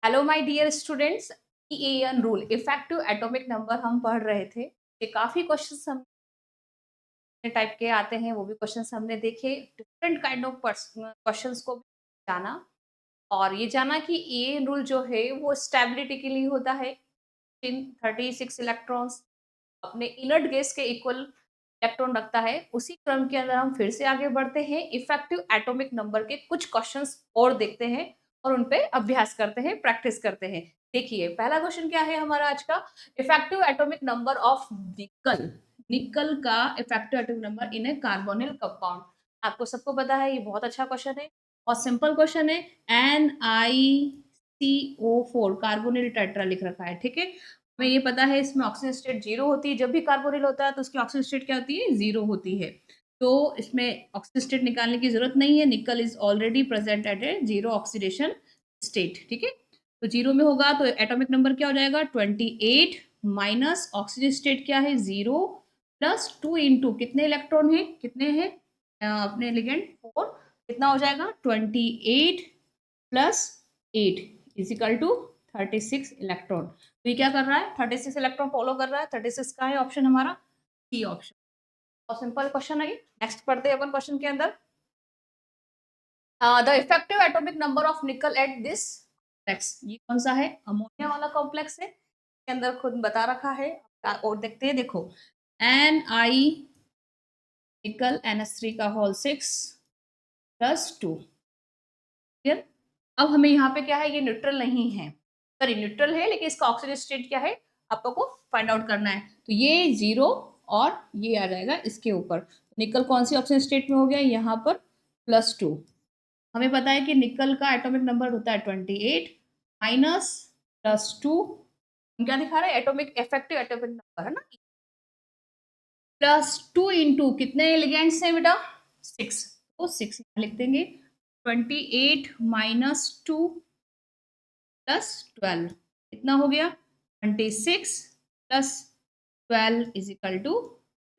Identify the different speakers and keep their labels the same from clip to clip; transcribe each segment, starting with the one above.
Speaker 1: Hello my dear students, EAN rule effective atomic number हम पढ़ रहे थे। ये काफी क्वेश्चंस हमने टाइप के आते हैं, वो भी क्वेश्चंस हमने देखे। डिफरेंट काइंड ऑफ क्वेश्चंस को भी जाना और ये जाना कि EAN रूल जो है वो स्टेबिलिटी के लिए होता है। इन 36 इलेक्ट्रॉन्स अपने इनर्ट गैस के इक्वल इलेक्ट्रॉन रखता है। उसी क्रम के अंदर हम फिर से आगे बढ़ते हैं, इफेक्टिव एटॉमिक नंबर के कुछ क्वेश्चंस और देखते हैं और उन पे अभ्यास करते हैं, प्रैक्टिस करते हैं। देखिए पहला क्वेश्चन क्या है हमारा आज का, इफेक्टिव एटॉमिक नंबर ऑफ निकल। निकल का effective atomic number in A carbonyl compound. आपको सबको पता है, ये बहुत अच्छा क्वेश्चन है और सिंपल क्वेश्चन है। NiCO4 कार्बोनिल टेट्रा लिख रखा है, ठीक है। हमें ये पता है इसमें ऑक्सीजन स्टेट 0 होती है। जब भी कार्बोनिल होता है तो उसकी ऑक्सीजन स्टेट क्या होती है? 0 होती है। तो इसमें ऑक्सीजन स्टेट निकालने की जरूरत नहीं है। निकल is already present at A 0 oxidation state, ठीक है। तो 0 में होगा तो एटॉमिक नंबर क्या हो जाएगा? 28 माइनस ऑक्सीजन स्टेट क्या है? 0 प्लस 2 इंटू कितने इलेक्ट्रॉन है? कितने हैं अपने लिगेंड? 4। कितना हो जाएगा? 28 प्लस 8 इजिकल टू 36 इलेक्ट्रॉन। तो ये क्या कर रहा है? 36 इलेक्ट्रॉन फॉलो कर रहा है। 36 का है ऑप्शन हमारा सी ऑप्शन। और सिंपल क्वेश्चन है। नेक्स्ट पढ़ते हैं अपन क्वेश्चन के अंदर। The effective atomic number of निकल एट दिस कॉम्प्लेक्स। ये कौन सा है? अमोनिया वाला कॉम्प्लेक्स है। इसके अंदर खुद बता रखा है और देखते हैं। देखो Ni निकल NH3 का होल 6 प्लस 2। क्लियर? अब हमें यहाँ पे क्या है? ये न्यूट्रल नहीं है, सॉरी न्यूट्रल है लेकिन इसका ऑक्सीजन स्टेट क्या है आपको फाइंड आउट करना है। तो ये 0 और ये आ जाएगा इसके ऊपर। निकल कौन सी ऑक्सीजन स्टेट में हो गया? यहाँ पर +2। हमें पता है कि निकल का एटॉमिक नंबर होता है 28 माइनस +2। हम क्या दिखा रहे हैं? एटॉमिक इफेक्टिव एटॉमिक नंबर है ना। +2 इंटू कितने लिगेंड्स हैं बेटा? 6। तो 6 लिख देंगे। 28 माइनस 2 प्लस 12 कितना हो गया? 26 plus 12 is equal to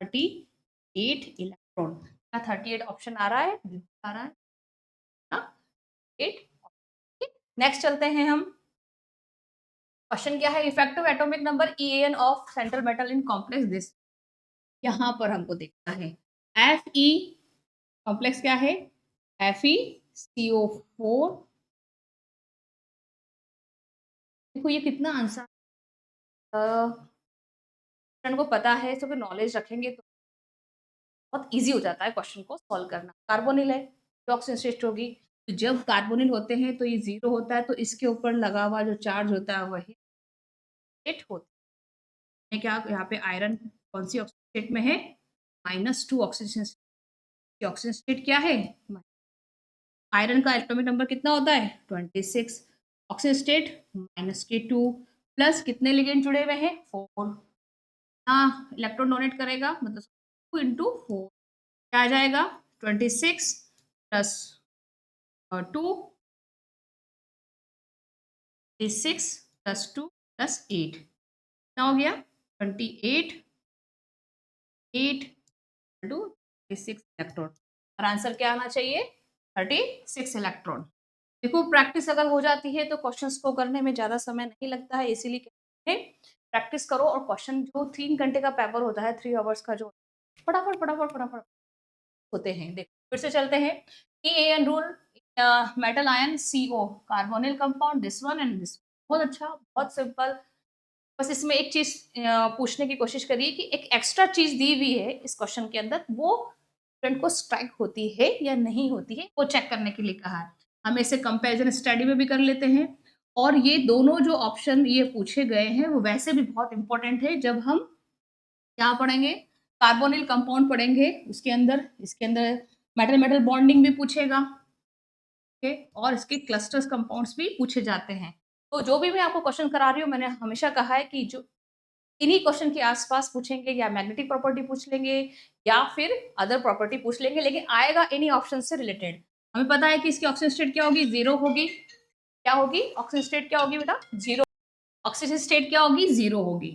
Speaker 1: 38 electron. क्या 38 ऑप्शन आ रहा है? आ रहा है ना, 8। नेक्स्ट चलते हैं हम। क्वेश्चन क्या है? Effective atomic number EAN of central metal in complex this. यहाँ पर हमको देखना है Fe कॉम्प्लेक्स क्या है? FeCO4। देखो ये कितना आंसर को पता है, तो नॉलेज रखेंगे तो बहुत ईज़ी हो जाता है क्वेश्चन को सॉल्व करना। कार्बोनिल है, तो ऑक्सीजन स्टेट होगी। तो जब कार्बोनिल होते हैं तो ये 0 होता है, तो इसके ऊपर लगा हुआ जो चार्ज होता है वही स्टेट होता है। क्या यहाँ पे आयरन कौन सी ऑक्सीजन स्टेट में है? -2 ऑक्सीजन। ऑक्सीजन स्टेट क्या है? आयरन का एटॉमिक नंबर कितना होता है? 26। ऑक्सीजन स्टेट -K2 प्लस कितने लिगेंड जुड़े हुए हैं? 4। हाँ, इलेक्ट्रॉन डोनेट करेगा मतलब 2 इंटू 4 क्या आ जाएगा? 26 प्लस 2 6 प्लस 2 प्लस 8 कितना हो गया? 28 8 टू 36 इलेक्ट्रॉन। और आंसर क्या आना चाहिए? 36 इलेक्ट्रॉन। देखो प्रैक्टिस अगर हो जाती है तो क्वेश्चंस को करने में ज़्यादा समय नहीं लगता है, इसीलिए कहते हैं प्रैक्टिस करो। और क्वेश्चन जो 3 घंटे का पेपर होता है, 3 आवर्स का, जो फटाफट फटाफट फटाफट होते हैं। देखो फिर से चलते हैं। EAN rule, metal ion CO carbonyl compound, this one and this. बहुत अच्छा, बहुत सिंपल। बस इसमें एक चीज पूछने की कोशिश करिए कि एक एक्स्ट्रा चीज दी हुई है इस क्वेश्चन के अंदर, वो स्टूडेंट को स्ट्राइक होती है या नहीं होती है, वो चेक करने के लिए कहा है। हम इसे कंपैरिजन स्टडी में भी कर लेते हैं। और ये दोनों जो ऑप्शन ये पूछे गए हैं वो वैसे भी बहुत इंपॉर्टेंट है। जब हम क्या पढ़ेंगे? कार्बोनिल कंपाउंड पढ़ेंगे, उसके अंदर इसके अंदर मेटल मेटल बॉन्डिंग भी पूछेगा, ओके। और इसके क्लस्टर्स कंपाउंड्स भी पूछे जाते हैं। तो जो भी मैं आपको क्वेश्चन करा रही हूँ, मैंने हमेशा कहा है कि जो इन्हीं क्वेश्चन के आसपास पूछेंगे, या मैग्नेटिक प्रॉपर्टी पूछ लेंगे या फिर अदर प्रॉपर्टी पूछ लेंगे, लेकिन आएगा इन्हीं ऑप्शन से रिलेटेड। हमें पता है कि इसकी ऑक्सीजन स्टेट क्या होगी? 0 होगी। क्या होगी? ऑक्सीजन स्टेट क्या होगी बेटा? 0। ऑक्सीजन स्टेट क्या होगी? 0 होगी,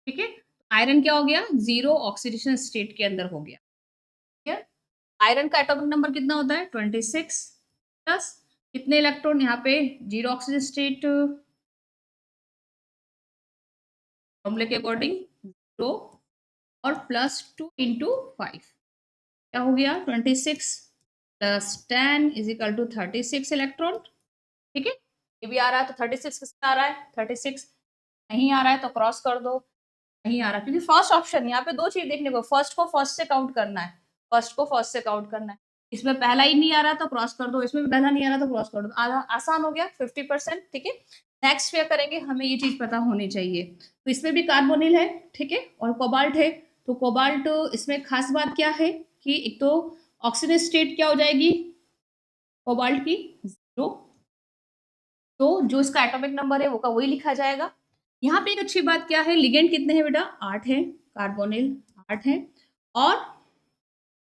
Speaker 1: ठीक है। आयरन क्या हो गया? 0 ऑक्सीडेशन स्टेट के अंदर हो गया। ठीक है। आयरन का एटॉमिक नंबर कितना होता है? 26 प्लस कितने इलेक्ट्रॉन यहाँ पे? 0 ऑक्सीजन स्टेट फॉर्मूले के अकॉर्डिंग 0 और +2 इंटू 5 क्या हो गया 26 plus 10 is equal to 36 electron. ठीक है, ये भी आ रहा है तो 36 किसका आ रहा है 36, नहीं आ रहा है तो क्रॉस कर दो, नहीं आ रहा क्योंकि फर्स्ट ऑप्शन यहाँ पे दो चीज देखने को, फर्स्ट को फर्स्ट से काउंट करना है, फर्स्ट को फर्स्ट से काउंट करना है, इसमें पहला ही नहीं आ रहा तो क्रॉस कर दो, इसमें भी पहला नहीं आ रहा तो क्रॉस कर दो, आसान हो गया 50%। ठीक है, नेक्स्ट क्या करेंगे, हमें ये चीज पता होनी चाहिए, तो इसमें भी कार्बोनिल है, ठीक है, और कोबाल्ट है, तो कोबाल्ट इसमें खास बात क्या है कि एक तो ऑक्सीजन स्टेट क्या हो जाएगी कोबाल्ट की 0, तो जो इसका एटॉमिक नंबर है वो का वही लिखा जाएगा। यहाँ पे एक अच्छी बात क्या है, लिगेंड कितने हैं बेटा 8 है, कार्बोनिल 8 है, और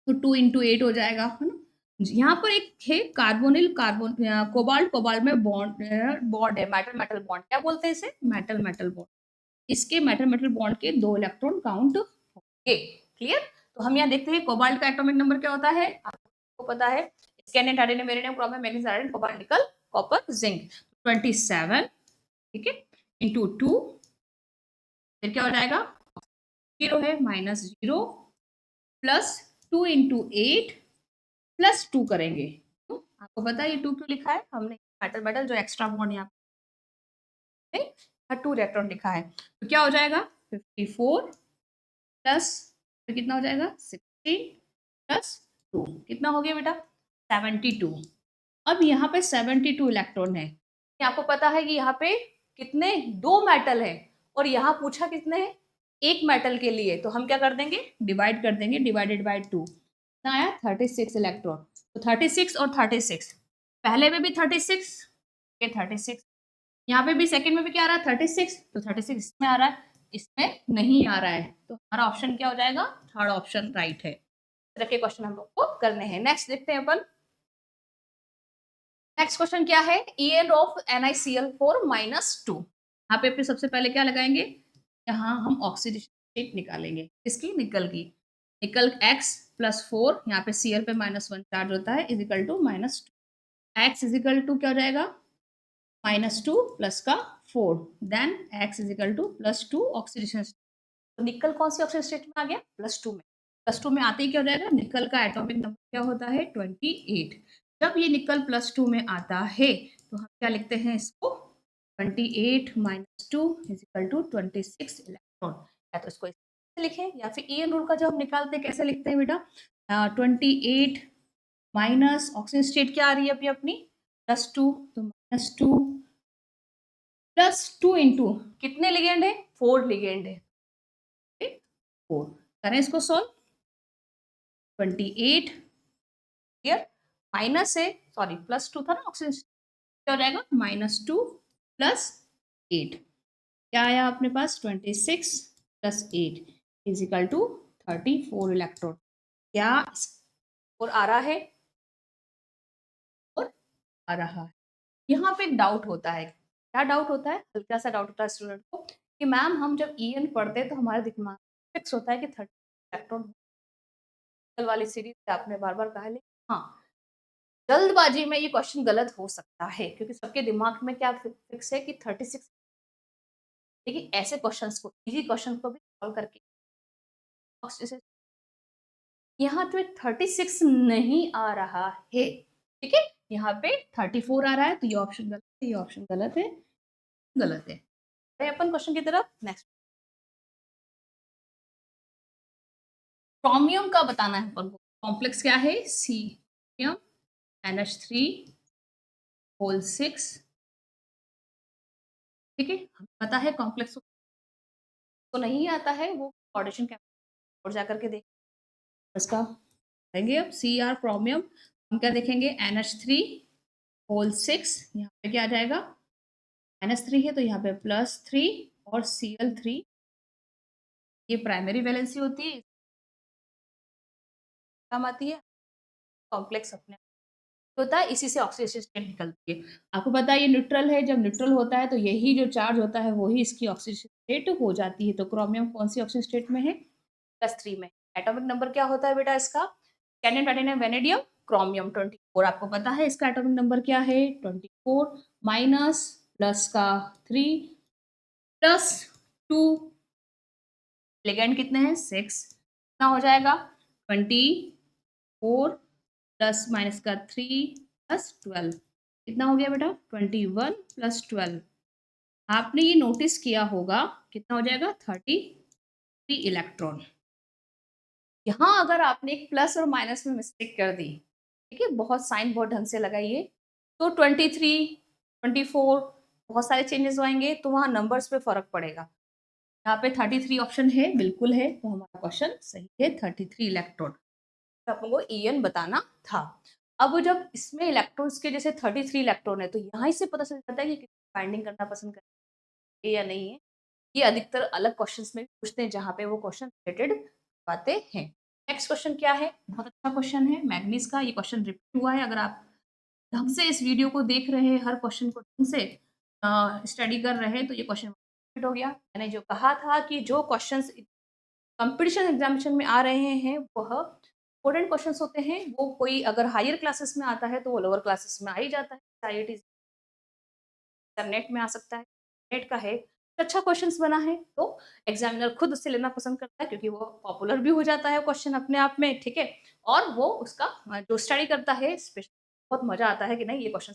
Speaker 1: तो 2 इंटू 8 हो जाएगा, है ना। यहाँ पर एक है कार्बोनिल कार्बोन कोबाल्ट, कोबाल्ट में बॉन्ड बॉन्ड है, मेटल मेटल बॉन्ड, क्या बोलते हैं इसे मेटल मेटल बॉन्ड, इसके मेटल मेटल बॉन्ड के 2 इलेक्ट्रॉन काउंट होंगे। क्लियर, तो हम यहाँ देखते हैं कोबाल्ट का एटॉमिक नंबर क्या होता है, आपको पता है, scandium titanium vanadium chromium magnesium iron cobalt nickel copper zinc 27, ठीक है, इंटू 2, फिर क्या हो जाएगा 0 है -0 प्लस 2 इंटू 8 प्लस 2 करेंगे, तो आपको पता है ये 2 क्यों लिखा है, हमने मेटल मेटल जो एक्स्ट्रा बॉन्ड यहाँ पे 2 इलेक्ट्रॉन लिखा है, तो क्या हो जाएगा 54 प्लस फिर कितना हो जाएगा 16 प्लस 2 कितना हो गया बेटा 72। अब यहाँ पे 72 इलेक्ट्रॉन है, आपको पता है कि यहाँ पे कितने 2 मेटल है और यहाँ पूछा कितने हैं, एक मेटल के लिए, तो हम क्या कर देंगे डिवाइड कर देंगे, डिवाइडेड बाय 2 कितना आया 36 इलेक्ट्रॉन, तो 36 और 36, पहले में भी 36, ये 36, यहाँ पे भी सेकंड में भी क्या आ रहा है 36, तो 36 इसमें आ रहा है, इसमें नहीं आ रहा है, तो हमारा ऑप्शन क्या हो जाएगा थर्ड ऑप्शन राइट है। रखे क्वेश्चन हम लोग को करने हैं, नेक्स्ट देखते हैं अपन, नेक्स्ट क्वेश्चन क्या है, EN ऑफ NiCl4 -2, यहाँ पे सबसे पहले क्या लगाएंगे, यहाँ हम ऑक्सीडेशन स्टेट निकालेंगे किसकी निकल की, निकल X +4 यहाँ पे Cl पे -1 चार्ज होता है is equal to -2, X is equal to क्या हो जाएगा -2 प्लस का 4, then X is equal to +2 oxidation, तो निकल कौन सी ऑक्सीडेशन स्टेट में आ गया +2 में, +2 में आते ही क्या हो जाएगा निकल का एटॉमिक नंबर क्या होता है 28, जब ये निकल +2 में आता है तो हम क्या लिखते हैं इसको 28 -2 इज इक्वल टू 26 इलेक्ट्रॉन, या तो इसको ऐसे लिखें या फिर EN रूल का जब हम निकालते हैं कैसे लिखते हैं बेटा 28 माइनस ऑक्सीजन स्टेट क्या आ रही है अभी अपनी +2, तो -2 +2 इंटू कितने लिगेंड है 4 लिगेंड है, 4 करें इसको सॉल्व 28 क्लियर, माइनस है सॉरी +2 था ना ऑक्सीजन, क्या हो जाएगा -2 प्लस 8, क्या आया अपने पास 26 plus 8 is equal to 34 electron, क्या और आ रहा है और आ रहा है। यहाँ पे एक डाउट होता है, क्या डाउट होता है, हल्का सा डाउट होता है स्टूडेंट को कि मैम हम जब EN पढ़ते हैं तो हमारे दिमाग फिक्स होता है कि 30 इलेक्ट्रॉन वाली सीरीज आपने बार बार कहा, हाँ जल्दबाजी में ये क्वेश्चन गलत हो सकता है क्योंकि सबके दिमाग में क्या फिक्स है कि 36, लेकिन ऐसे क्वेश्चंस को इजी क्वेश्चन को भी सॉल्व करके यहाँ पे 36 नहीं आ रहा है, ठीक है, यहाँ पे 34 आ रहा है, तो ये ऑप्शन गलत है, ये ऑप्शन गलत है, गलत है। अपन क्वेश्चन की तरफ नेक्स्ट, क्रोमियम का बताना है अपन को, कॉम्प्लेक्स क्या है CN NH3 होल 6, ठीक है, हमें पता है कॉम्प्लेक्स तो नहीं आता है वो ऑडिशन और जाकर के देख इसका देखेंगे, अब Cr क्रोमियम हम क्या देखेंगे NH3 होल 6, यहाँ पे क्या आ जाएगा -3 है तो यहाँ पे +3 और Cl3, ये प्राइमरी वैलेंसी होती है, काम आती है कॉम्प्लेक्स अपने होता है, इसी से ऑक्सीडेशन स्टेट निकलती है। आपको पता है ये न्यूट्रल है, जब न्यूट्रल होता है तो यही जो चार्ज होता है वही इसकी ऑक्सीडेशन स्टेट हो जाती है, तो क्रोमियम कौन सी ऑक्सीडेशन स्टेट में है +3 में। एटॉमिक नंबर क्या होता है बेटा इसका, स्कैंडियम टाइटेनियम वेनेडियम क्रोमियम 24, आपको पता है इसका एटॉमिक नंबर क्या है 24 माइनस प्लस का 3 प्लस 2 लिगेंड कितने हैं 6, कितना हो जाएगा 24 प्लस माइनस का 3 प्लस 12, कितना हो गया बेटा 21 प्लस 12। आपने ये नोटिस किया होगा कितना हो जाएगा 33 इलेक्ट्रॉन। यहाँ अगर आपने एक प्लस और माइनस में मिस्टेक कर दी, ठीक है, बहुत साइन बहुत ढंग से लगाइए, तो 23 24 बहुत सारे चेंजेस आएंगे, तो वहाँ नंबर्स पे फर्क पड़ेगा। यहाँ पे 33 ऑप्शन है, बिल्कुल है, तो हमारा क्वेश्चन सही है 33 इलेक्ट्रॉन। तो आपको EN बताना था। अब जब इसमें इलेक्ट्रॉन्स के जैसे 33 इलेक्ट्रॉन है, तो यहाँ से पता चल जाता है कि बाइंडिंग करना पसंद करते या नहीं है। ये अधिकतर अलग क्वेश्चंस में पूछते हैं जहाँ पे वो क्वेश्चन रिलेटेड बातें हैं। नेक्स्ट क्वेश्चन क्या है, बहुत अच्छा क्वेश्चन है मैग्नीज का। ये क्वेश्चन रिपीट हुआ है, अगर आप ढंग से इस वीडियो को देख रहे हैं, हर क्वेश्चन को ढंग से स्टडी कर रहे हैं, तो ये क्वेश्चन रिपीट हो गया। मैंने जो कहा था कि जो क्वेश्चंस कंपटीशन एग्जामिनेशन में आ रहे हैं वह इंपॉर्टेंट क्वेश्चंस होते हैं। वो कोई अगर हायर क्लासेस में आता है तो वो लोअर क्लासेस में आ ही जाता है। IIT नेट में आ सकता है, नेट का है, अच्छा क्वेश्चंस बना है तो एग्जामिनर खुद उससे लेना पसंद करता है, क्योंकि वो पॉपुलर भी हो जाता है क्वेश्चन अपने आप में, ठीक है। और वो उसका जो स्टडी करता है बहुत मजा आता है कि नहीं ये क्वेश्चन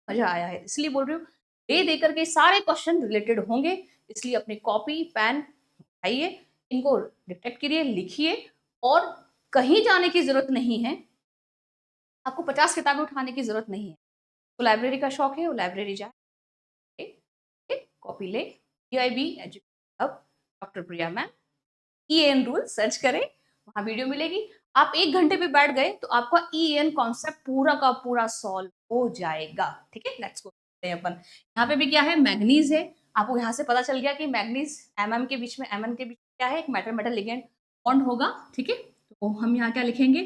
Speaker 1: मजा आया है, इसलिए बोल रही हूँ। दे दे करके सारे क्वेश्चन रिलेटेड होंगे, इसलिए अपनी कॉपी पेन उठाइए, इनको डिटेक्ट करिए, लिखिए, और कहीं जाने की जरूरत नहीं है। आपको 50 किताबें उठाने की जरूरत नहीं है। तो लाइब्रेरी का शौक है, वो लाइब्रेरी जाए, कॉपी ले, PIB एजुकेशन हब, डॉक्टर प्रिया मैम, EN रूल सर्च करें, वहां वीडियो मिलेगी। आप 1 घंटे पे बैठ गए तो आपका EN कॉन्सेप्ट पूरा का पूरा सॉल्व हो जाएगा, ठीक है। लेट्स गो अपन, यहाँ पे भी क्या है मैग्नीज है। आपको यहाँ से पता चल गया कि मैग्नीज MM के बीच में, MN के बीच में क्या है, एक मेटल मेटल लिगेंड बॉन्ड होगा, ठीक है। तो हम यहाँ क्या लिखेंगे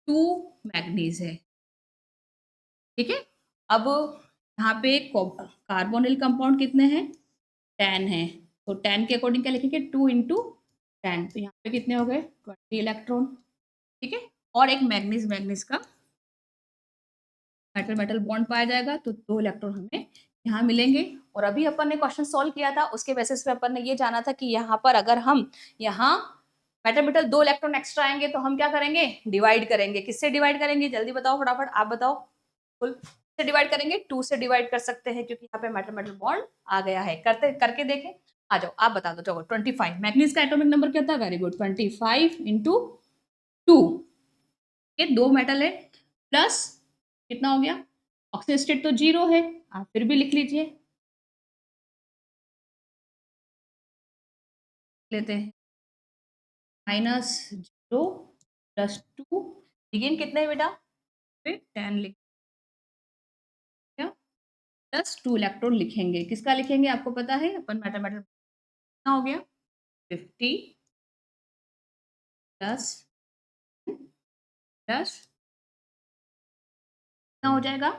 Speaker 1: 2 मैग्नीज है, ठीक है। अब यहाँ पे कार्बोनिल कंपाउंड कितने हैं 10 है, तो 10 के अकॉर्डिंग क्या लिखेंगे 2 इंटू 10, तो यहाँ पे कितने हो गए 20 इलेक्ट्रॉन, ठीक है। और एक मैग्नीज मैग्नीज का मेटल मेटल बॉन्ड पाया जाएगा, तो 2 इलेक्ट्रॉन हमें यहाँ मिलेंगे। और अभी अपन ने क्वेश्चन सॉल्व किया था, उसके बेसिस पे अपन ने ये जाना था कि यहाँ पर अगर हम यहाँ मेटल मेटल 2 इलेक्ट्रॉन एक्स्ट्रा आएंगे तो हम क्या करेंगे, डिवाइड करेंगे। किससे डिवाइड करेंगे, जल्दी बताओ फटाफट, आप बताओ। फुल से डिवाइड करेंगे, 2 से डिवाइड कर सकते हैं, क्योंकि यहाँ पे मेटल मेटल बॉन्ड आ गया है। करते करके देखें, आ जाओ आप बता दो। चलो 25 मैग्नीज का एटॉमिक नंबर क्या था, वेरी गुड 25 इंटू 2, ये 2 मेटल है, प्लस कितना हो गया, ऑक्सीजन स्टेट तो 0 है, आप फिर भी लिख लीजिए, लेते हैं -0 + 2, लिगेंड कितने है बेटा, फिर 10 लिख +2 इलेक्ट्रॉन लिखेंगे। किसका लिखेंगे आपको पता है, अपन मेटल मेटल कितना हो गया 50 प्लस प्लस कितना हो जाएगा,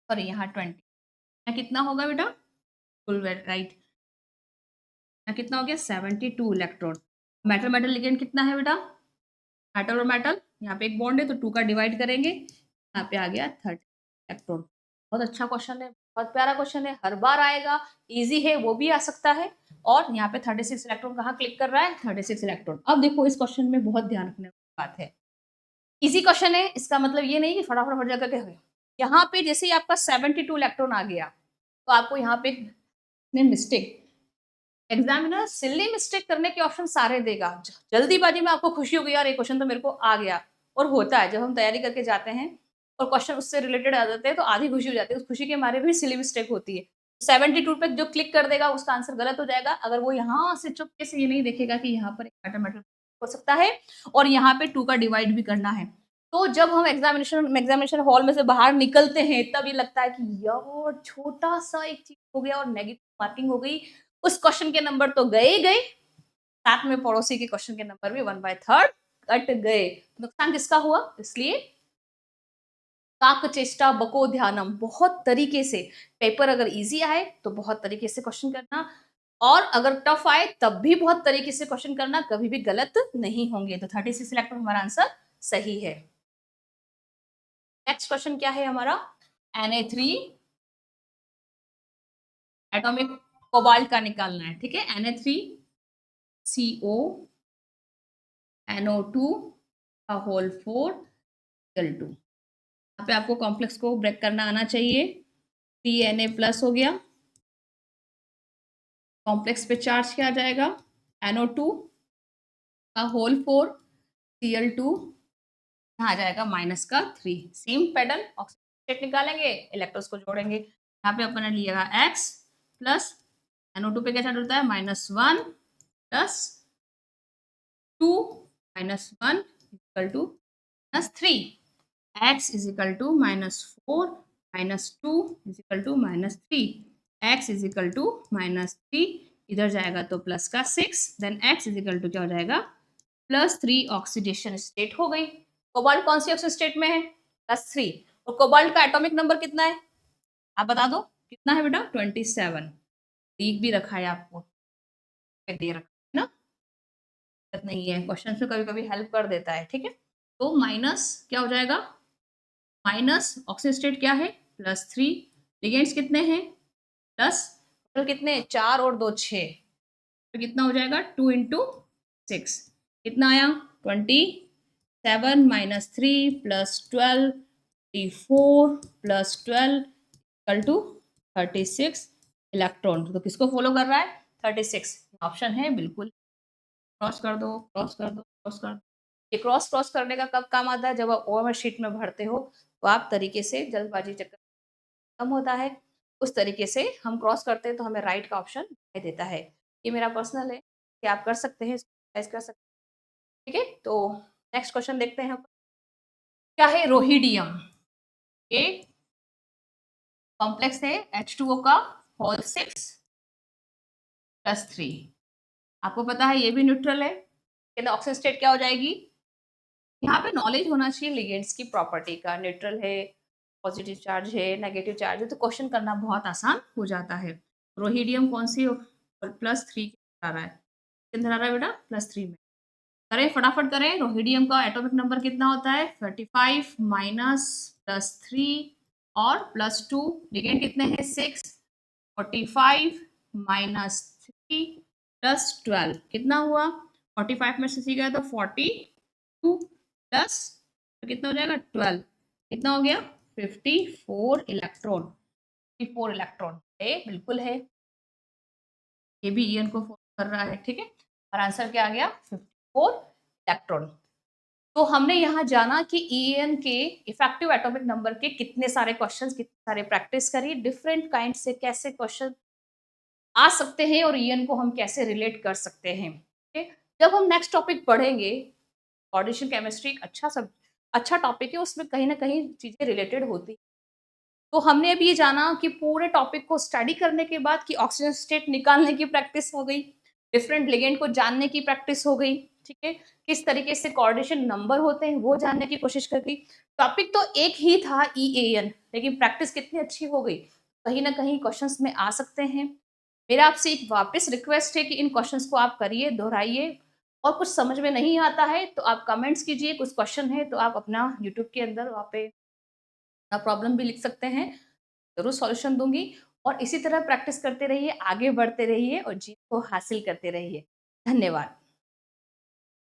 Speaker 1: सॉरी यहाँ 20, यहाँ कितना होगा बेटा, फुल राइट, यहाँ कितना हो गया 72 इलेक्ट्रॉन। मेटल मेटल लिगेंड कितना है बेटा, मेटल और मेटल, यहाँ पे एक बॉन्ड है तो 2 का डिवाइड करेंगे, यहाँ पे आ गया 30 इलेक्ट्रॉन। बहुत अच्छा क्वेश्चन है, बहुत प्यारा क्वेश्चन है, हर बार आएगा, इजी है, वो भी आ सकता है। और यहाँ पे 36 इलेक्ट्रॉन कहाँ क्लिक कर रहा है, 36 इलेक्ट्रॉन। अब देखो इस क्वेश्चन में बहुत ध्यान रखने वाली बात है, इजी क्वेश्चन है, इसका मतलब ये नहीं कि फटाफट हर जगह के, यहाँ पे जैसे ही आपका 72 इलेक्ट्रॉन आ गया, तो आपको यहाँ पे मिस्टेक, एग्जामिनर सिली मिस्टेक करने के ऑप्शन सारे देगा। जल्दीबाजी में आपको खुशी होगी यार ये क्वेश्चन तो मेरे को आ गया, और होता है जब हम तैयारी करके जाते हैं और क्वेश्चन उससे रिलेटेड आ जाते हैं तो आधी खुशी हो जाती है, उस खुशी के मारे भी सिली मिस्टेक होती है। 72 पे जो क्लिक कर देगा उसका आंसर गलत हो जाएगा, अगर वो यहाँ से चुपके से ये नहीं देखेगा कि यहाँ पर एक मैटर हो सकता है और यहाँ पे 2 का डिवाइड भी करना है। तो जब हम एग्जामिनेशन हॉल में से बाहर निकलते हैं तब ये लगता है कि यार छोटा सा एक चीज हो गया और नेगेटिव मार्किंग हो गई, उस क्वेश्चन के नंबर तो गए ही गए, साथ में पड़ोसी के क्वेश्चन के नंबर भी 1/3 कट गए। नुकसान किसका हुआ, इसलिए काक चेष्टा बको ध्यानम, बहुत तरीके से पेपर अगर इजी आए तो बहुत तरीके से क्वेश्चन करना, और अगर टफ आए तब भी बहुत तरीके से क्वेश्चन करना, कभी भी गलत नहीं होंगे। तो 36 सिलेक्ट हमारा आंसर सही है। नेक्स्ट क्वेश्चन क्या है हमारा, Na3 एटॉमिक कोबाल्ट का निकालना है, ठीक है। Na3 CO NO2 का होल 4 Cl2। यहाँ पे आपको कॉम्प्लेक्स को ब्रेक करना आना चाहिए। 3Na प्लस हो गया, कॉम्प्लेक्स पे चार्ज क्या आ जाएगा, NO2 का होल 4 Cl2 यहाँ आ जाएगा -3। सेम पैटर्न, ऑक्सीजन स्टेट निकालेंगे, इलेक्ट्रॉन्स को जोड़ेंगे। यहाँ पे अपन ने लिया X प्लस NO2 पे क्या चार्ज होता है -1 plus 2 -1 equal to -3। X is equal to -4 -2 is equal to -3। X is equal to -3, इधर जाएगा तो प्लस का 6, then X is equal to क्या हो जाएगा +3। ऑक्सीडेशन स्टेट हो गई। कोबाल्ट कौन सी ऑक्सीजन स्टेट में है, +3। और कोबाल्ट का एटॉमिक नंबर कितना है, आप बता दो कितना है बेटा, 27। लिख भी रखा है आपको, दे रखा है ना, दिक्कत नहीं है, क्वेश्चन में कभी कभी हेल्प कर देता है, ठीक है। तो माइनस क्या हो जाएगा, माइनस ऑक्सीजन स्टेट क्या है +3, लिगेंड्स कितने हैं प्लस, टोटल कितने 4 और 2 6, तो कितना हो जाएगा 2 × 6 कितना आया 27 -3 + 12 34 + 12 इक्वल टू 36 इलेक्ट्रॉन। तो किसको फॉलो कर रहा है 36, ऑप्शन है बिल्कुल। क्रॉस कर दो, क्रॉस कर दो, क्रॉस कर दो। ये क्रॉस क्रॉस करने का कब काम आता है, जब आप ओएमआर शीट में भरते हो तो आप तरीके से जल्दबाजी चक्कर कम होता है, उस तरीके से हम क्रॉस करते हैं तो हमें राइट का ऑप्शन दिखाई देता है। ये मेरा पर्सनल है कि आप कर सकते हैं, कर सकते हैं, ठीक है। तो नेक्स्ट क्वेश्चन देखते हैं, क्या है रोहिडियम, एक कॉम्प्लेक्स है H2O का होल 6 + 3। आपको पता है ये भी न्यूट्रल है, ऑक्सीजन स्टेट क्या हो जाएगी, यहाँ पे नॉलेज होना चाहिए लिगेंड्स की प्रॉपर्टी का, न्यूट्रल है, पॉजिटिव चार्ज है, नेगेटिव चार्ज है, तो क्वेश्चन करना बहुत आसान हो जाता है। रोहिडियम कौन सी +3 आ रहा है, किधर आ रहा है बेटा +3 में, करें फटाफट करें। रोहिडियम का एटॉमिक नंबर कितना होता है 35 माइनस +3 और +2, लिगेंड कितने हैं 6, 45 माइनस 3 + 12 कितना हुआ, 45 में से 3 गया तो 42 प्लस तो कितना हो जाएगा 12, कितना हो गया 54 इलेक्ट्रॉन। 54 इलेक्ट्रॉन ए बिल्कुल है, ये भी ईएन को फॉलो कर रहा है, ठीक है। और आंसर क्या आ गया 54 इलेक्ट्रॉन। तो हमने यहाँ जाना कि ईएन के इफेक्टिव एटॉमिक नंबर के कितने सारे क्वेश्चंस, कितने सारे प्रैक्टिस करी, डिफरेंट काइंड से कैसे क्वेश्चन आ सकते हैं और ईएन को हम कैसे रिलेट कर सकते हैं, ठीक है। जब हम नेक्स्ट टॉपिक पढ़ेंगे, ऑर्डिशन केमिस्ट्री एक अच्छा टॉपिक है, उसमें कहीं ना कहीं चीजें रिलेटेड होती। तो हमने अभी ये जाना कि पूरे टॉपिक को स्टडी करने के बाद कि ऑक्सीजन स्टेट निकालने की प्रैक्टिस हो गई, डिफरेंट लिगेंड को जानने की प्रैक्टिस हो गई, ठीक है, किस तरीके से कोऑर्डिनेशन नंबर होते हैं वो जानने की कोशिश कर गई। टॉपिक तो एक ही था EAN, लेकिन प्रैक्टिस कितनी अच्छी हो गई, कहीं ना कहीं क्वेश्चंस में आ सकते हैं। मेरा आपसे एक वापस रिक्वेस्ट है कि इन क्वेश्चंस को आप करिए, दोहराइए, और कुछ समझ में नहीं आता है तो आप कमेंट्स कीजिए, कुछ क्वेश्चन है तो आप अपना यूट्यूब के अंदर वहाँ पे प्रॉब्लम भी लिख सकते हैं, ज़रूर सॉल्यूशन दूँगी। और इसी तरह प्रैक्टिस करते रहिए, आगे बढ़ते रहिए और जीत को हासिल करते रहिए। धन्यवाद।